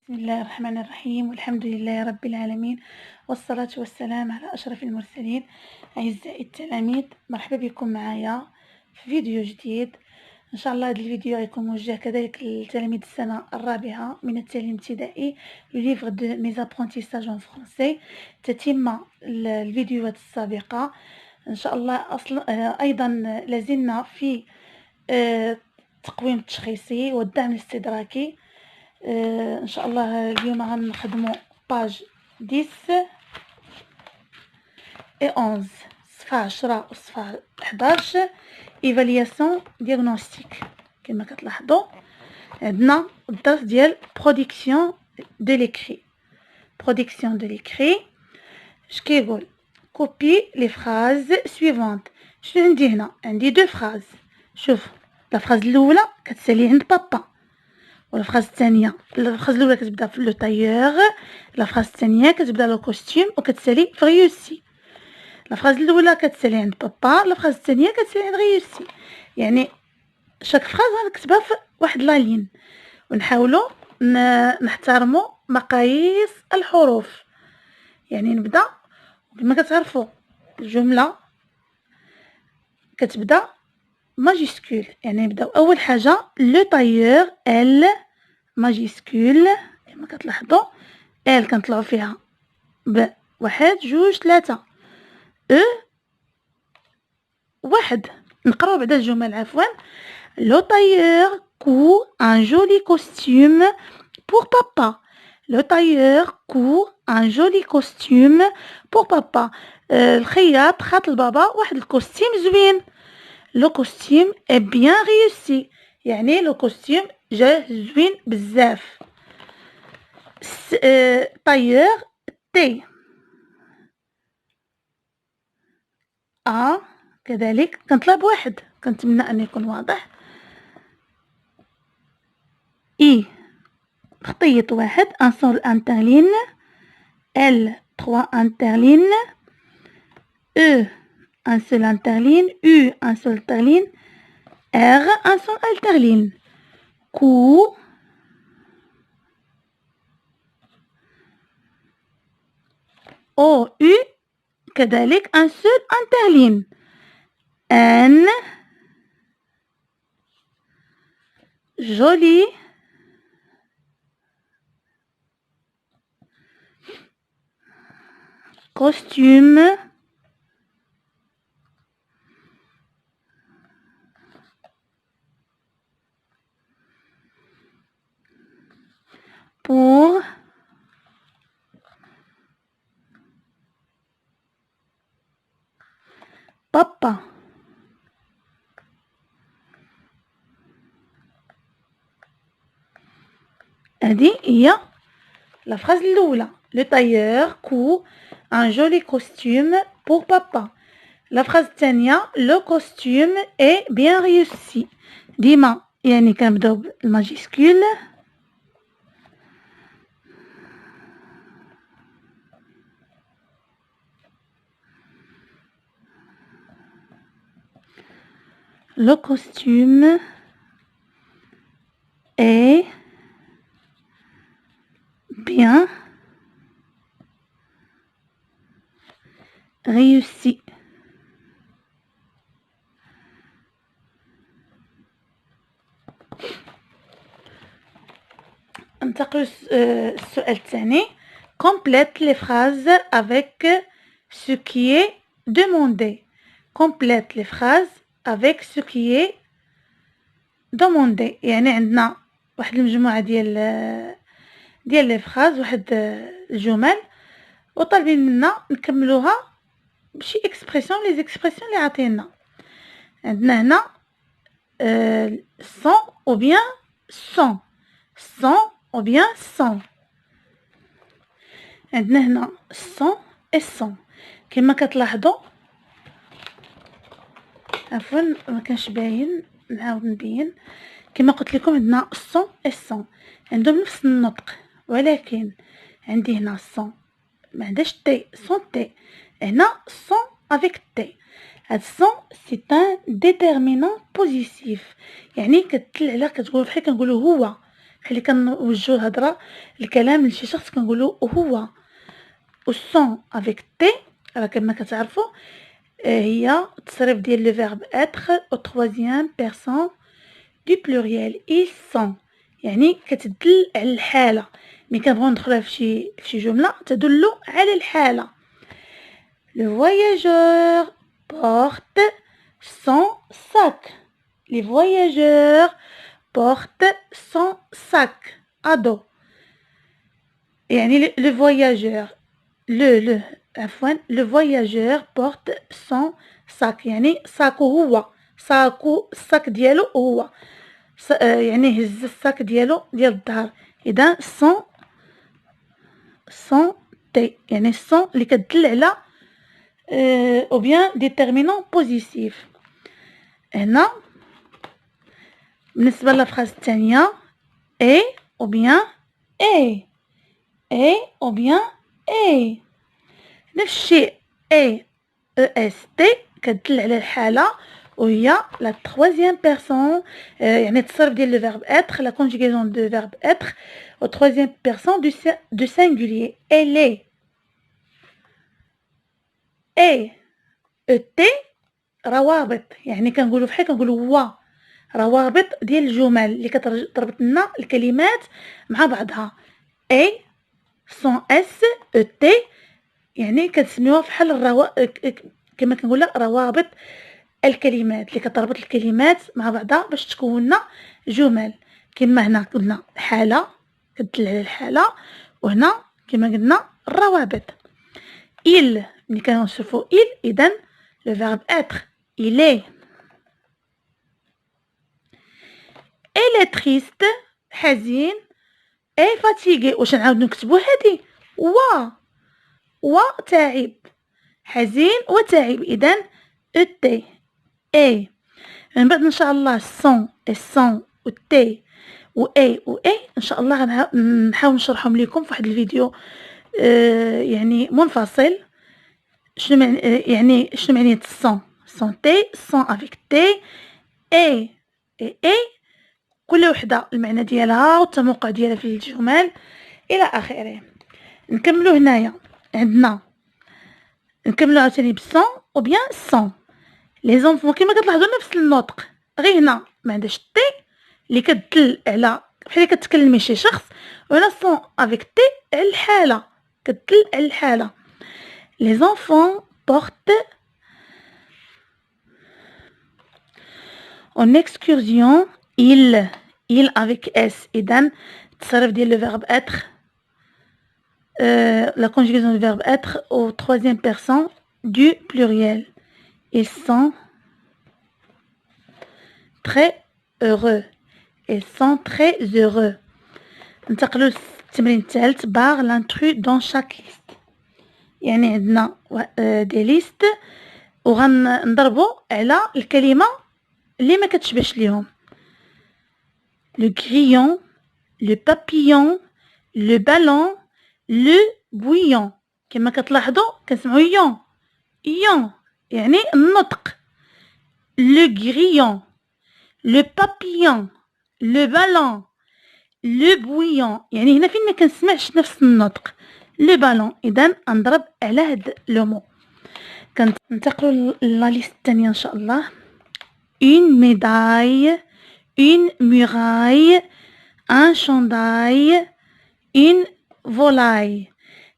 بسم الله الرحمن الرحيم والحمد لله رب العالمين والصلاة والسلام على أشرف المرسلين. أعزائي التلاميذ، مرحبا بكم معايا في فيديو جديد. إن شاء الله هذا الفيديو يكون موجه كذلك لتلاميذ السنة الرابعة من التعليم الابتدائي لو ليفغ دو ميز ابرونتيساج ان فرونسي، تتمة الفيديوهات السابقة. إن شاء الله أيضا لازلنا في التقويم التشخيصي والدعم الاستدراكي. ان شاء الله اليوم غنخدمو باج 10 و 11، صفحة 10 و صفحة 11، ايفالياسيون دياغنوستيك. كما كتلاحظوا عندنا الدرس ديال برودكسيون دو ليكري. برودكسيون دو ليكري اش كيقول؟ كوبي لي فراز سويفونت. شنو عندي هنا؟ عندي دو فراز. شوف لا فراز الاولى كتسالي عند بابا، والفراز الثانيه الفراز الاولى كتبدا في لو تايور، لا فراز الثانيه كتبدا لو كوستيم وكتسالي في ريوسي. لا فراز الاولى كتسالي عند بابا، لا فراز الثانيه كتسالي عند ريوسي. يعني شاك فراز غنكتبها في واحد لا لين، ونحاولوا نحترموا مقاييس الحروف. يعني نبدا كما كتعرفوا الجمله كتبدا ماجيسكول، يعني نبداو اول حاجه لو تايور ال ماجيسكول. كما كتلاحظوا ال كنطلعوا فيها بواحد جوج ثلاثة، او واحد. نقراو بعدا الجمل عفوا. لو تايور كو ان جولي كوستيم بور بابا. لو تايور كو ان جولي كوستيم بور بابا. الخياط خاط لبابا واحد الكوستيم زوين. لو كوستيم اي بيان ريوسي، يعني لو كوستيم جا زوين بزاف. طايور تي كذلك كنطلع بواحد، كنتمنى ان يكون واضح. اي خطيط واحد، ان سول انترلين. ال 3 انترلين. او ان سول انترلين. U ان سول انترلين. R ان سول انترلين. كو او U كذلك ان سول انترلين. ان جولي costume pour papa. هذه هي لا فراز الاولى. لو تايور كو ان جولي كوستيم بور بابا. لا فراز الثانيه لو كوستيم اي بيان ريوسي. ديما يعني كنبداو بالماجيسكول. Le costume est bien réussi. ننتقل السؤال الثاني. complète les phrases avec ce qui est demandé. complète les phrases avec ce qui est demandé. يعني عندنا واحد المجموعة ديال لي فراز، واحد الجمل، وطالبين منا نكملوها بشي اكسبرسيون، لي زيكسبرسيون اللي عطينا. عندنا هنا سون او بيان سون، سون او بيان سون. عندنا هنا سون اي سون. كما كتلاحظوا عفوا ما كانش باين، نعاود نبين. كما قلت لكم عندنا سون اي سون عندهم نفس النطق، ولكن عندي هنا سون ما عندهاش تي، سون تي. هنا سون افيك تي. هاد سون سي ان ديتيرمينون بوزيتيف، يعني كتدل على كتقول بحال كنقولوا هو، اللي كنوجهوا الهضره الكلام لشي شخص كنقولوا هو. والسون افيك تي راه كما كتعرفوا هي التصريف ديال لو فيرب اتر او troisième personne du pluriel. ils sont يعني كتدل على الحاله، ملي كنبغيو ندخلوها في شي جمله تدل على الحاله. le voyageur porte son sac. les voyageurs portent son sac à dos. يعني le voyageur le voyageur porte son sac يعني ساكو هو، ساكو الساك ديالو هو، يعني هز الساك ديالو ديال الدار. اذا سون تي يعني سون اللي كتدل على او بيان ديتيرمينون بوزيتيف. هنا بالنسبه للفراز الثانيه اي او بيان اي او بيان اي نفس الشيء اي اس تي كتدل على الحاله وهي لا troisième personne يعني التصرف ديال لو فيرب اتر لا كونجوغاسيون دو فيرب اتر au troisième personne du singulier. elle est اي تي روابط، يعني كنقولوا فحال كنقولوا هو روابط ديال الجمل اللي كتربط لنا الكلمات مع بعضها. اي سون اس تي يعني كتسميوها فحال كما كنقولها روابط الكلمات اللي كتربط الكلمات مع بعضها باش تكون لنا جمل. كما هنا قلنا حاله كتدل على الحاله، وهنا كما قلنا الروابط. il ملي كنشوفوا il اذا لو فيرب اتر il est. elle est triste حزين. اي فاتيغي واش نعاود نكتبوا هذه و تعب، حزين وتعب. اذا تي اي من بعد ان شاء الله السون السون والتي واي ان شاء الله نحاول نشرحهم لكم في واحد الفيديو يعني منفصل. شنو معني يعني شنو معنيه السون تي سون افيك تي اي كل وحده المعنى ديالها والتموقع ديالها في الجمل الى اخره. نكملوا هنايا عندنا نكملوا عاوتاني بالسون او بيان سون. لي زونفون كما كتلاحظوا نفس النطق، غير هنا ما عندهاش تي اللي كتدل على بحال كتكلمي شي شخص، وهنا سون افيك تي على الحاله كتدل على الحاله. لي زونفون بورت اون اكسكورسيون il avec s. اذا التصريف ديال لو فيرب اتر la conjugaison du verbe être au troisième personne du pluriel. ils sont très heureux. ils sont très heureux. ننتقلوا للتمرين الثالث بار l'intrus dans chaque liste. يعني عندنا دي ليست وغنضربوا على الكلمه اللي ما كتشبهش ليهم. le grillon, le papillon, le ballon, le bouillon. كما كتلاحظوا كنسمعوا يون يعني النطق. le grillon, le papillon, le ballon, le bouillon يعني هنا فين ما كنسمعش نفس النطق. le ballon اذا نضرب على هاد لو مو. كننتقلوا لا ليست الثانيه ان شاء الله. une médaille, une muraille, un chandail, une volaille.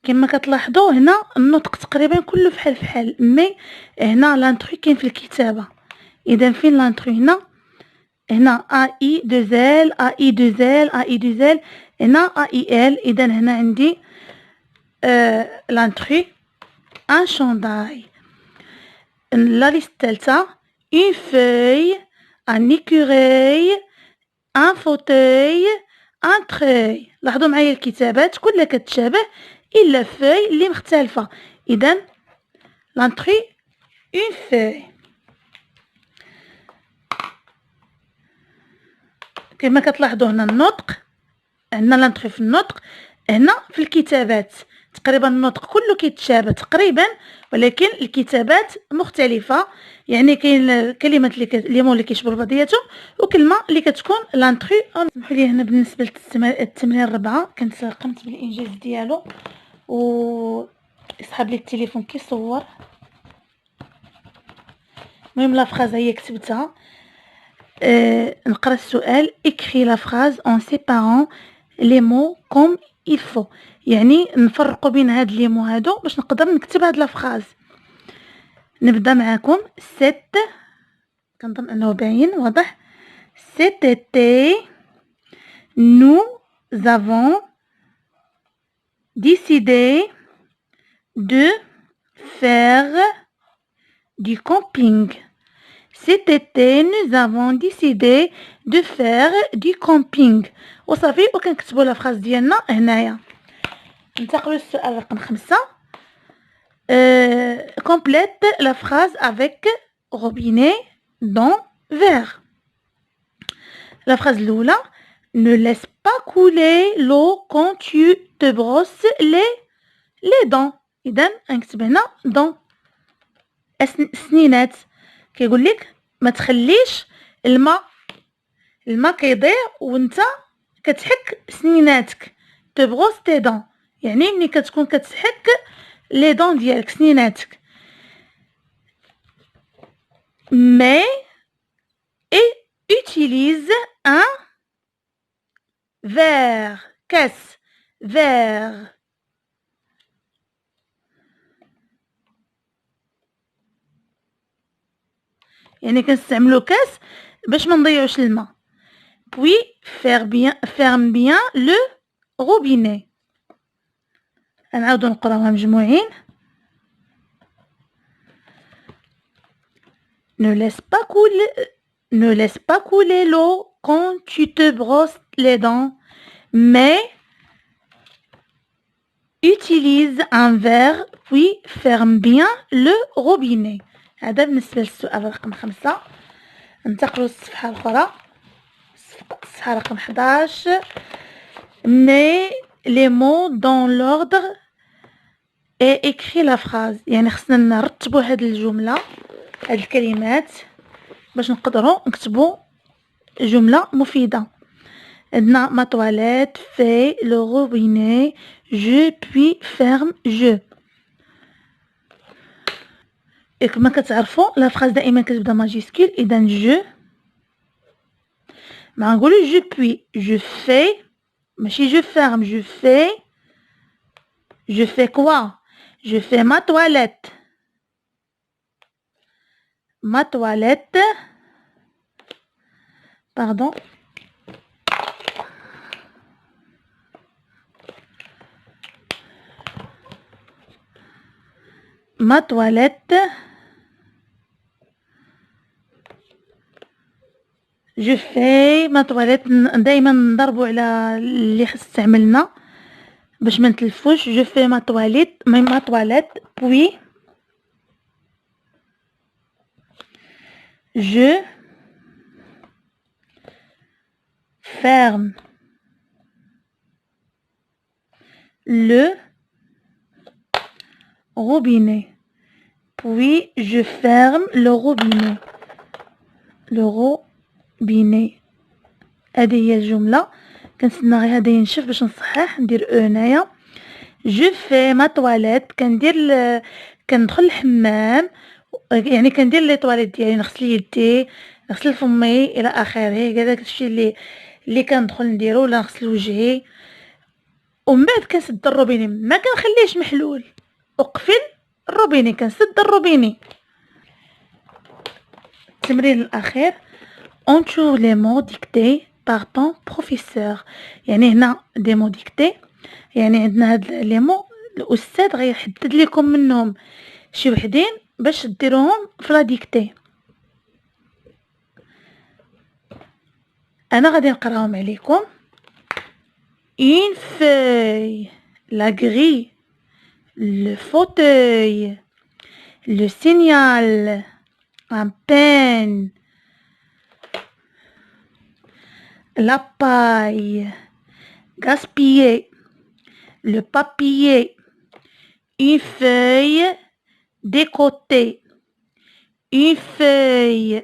كما كتلاحظوا هنا النطق تقريبا كله فحال مي هنا لانترو كاين في الكتابه. اذا فين لانترو هنا ا اي دو زيل ا اي دو زيل ا اي دو زيل هنا ا اي ال. اذا هنا عندي لانترو ان شانداي. لا ليست الثالثه une feuille, un écureuil, un fauteuil, un treuil. لاحظوا معايا الكتابات كلها كتشابه الا فوي اللي مختلفه. اذا لانتري اون فوي. كما كتلاحظوا هنا النطق عندنا لانتري في النطق، هنا في الكتابات تقريبا النطق كله كيتشابه تقريبا، ولكن الكتابات مختلفه. يعني كاين الكلمات لي مون اللي كيشبهوا بعضياتهم، وكلمه اللي كتكون لانتري. سمحوا لي هنا بالنسبه للتمرين الرابعه كنت قمت بالانجاز ديالو، و يسحب لي التليفون كيصور. المهم لا فراز هي كتبتها. نقرا السؤال. écris la phrase en séparant les mots comme il faut. يعني نفرقوا بين هاد لي مو هادو باش نقدر نكتب هاد لا فراز. نبدا معكم. ست كنظن انه باين واضح. cet été nous avons décidé de faire du camping. Cet été nous avons décidé de faire du camping. وصافي وكنكتبوا لا فراز ديالنا هنايا. ننتقلوا للسؤال رقم 5. complète la phrase avec robinet dans verre. La phrase الأولى. ne laisse pas couler l'eau quand tu te brosses les dents. إذن غنكتب هنا dents سنينات. كيقول لك ما تخليش الماء كيضيع وانت كتحك سنيناتك. تبغوس تي دون يعني ملي كتكون كتحك لي دون ديالك سنيناتك. mais et utilise un verre. كاس verre. يعني كنستعملو كاس باش ما نضيعوش الماء. puis ferme bien le robinet. نعاودو نقراوها مجموعين. ne laisse pas couler l'eau quand tu te brosses les dents, mais utilise un verre puis ferme bien le robinet. هذا بالنسبة للسؤال رقم 5. ننتقلوا للصفحة الأخرى. الصفحة رقم 11. mets les mots dans l'ordre et écris la phrase. يعني خصنا نرتبوا هاد الجملة هاد الكلمات باش نقدروا نكتبوا جملة مفيدة. عندنا ما تواليت في لو روبيني جو بوي فيرم جو. كما كتعرفوا لا فراز دائما كتبدا ماجيسكول. اذا جو ما نقولوا جو بوي جو في ماشي جو فيرم. جو في كوا. جو في ما تواليت. ما تواليت باردون. ما تواليت. جو في ما تواليت. دائما نضربوا على اللي استعملنا باش ما نتلفوش. جو في ما تواليت بوي je ferme le robinet. Puis je ferme le robinet. هذه هي الجملة. كنتسنى غير هذا ينشف باش نصحح. ندير هنايا جو في ما تواليت. كندخل الحمام يعني كندير لي طواليت ديالي. نغسل يدي نغسل فمي الى اخره. هذا الشيء اللي كندخل نديرو ولا نغسل وجهي. ومن بعد كنسد الروبيني. ما كنخليهش محلول. اقفل الروبيني. كنسد الروبيني. التمرين الاخير. entoure les mots dictés par ton professeur. يعني هنا دي مو ديكتي يعني عندنا هاد لي مو الاستاذ غيحدد لكم منهم شي وحدين باش ديروهم في لا ديكتي. انا غادي نقراهم عليكم. une feuille, la grille, le fauteuil, le signal, un peigne, la paille, gaspiller, le papier, une feuille décotée, une feuille,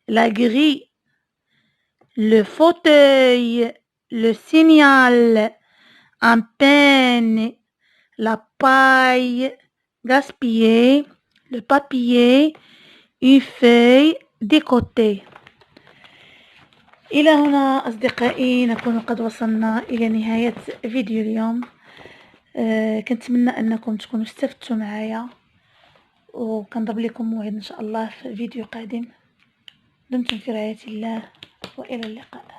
la grille, le fauteuil, le signal, un peigne, la paille gaspillée, le papier, une feuille décotée. إلى هنا أصدقائي نكون قد وصلنا إلى نهاية فيديو اليوم. كنتمنى أنكم تكونوا استفدتوا معايا، وكنضرب لكم موعد إن شاء الله في فيديو قادم. دمتم في رعاية الله وإلى اللقاء.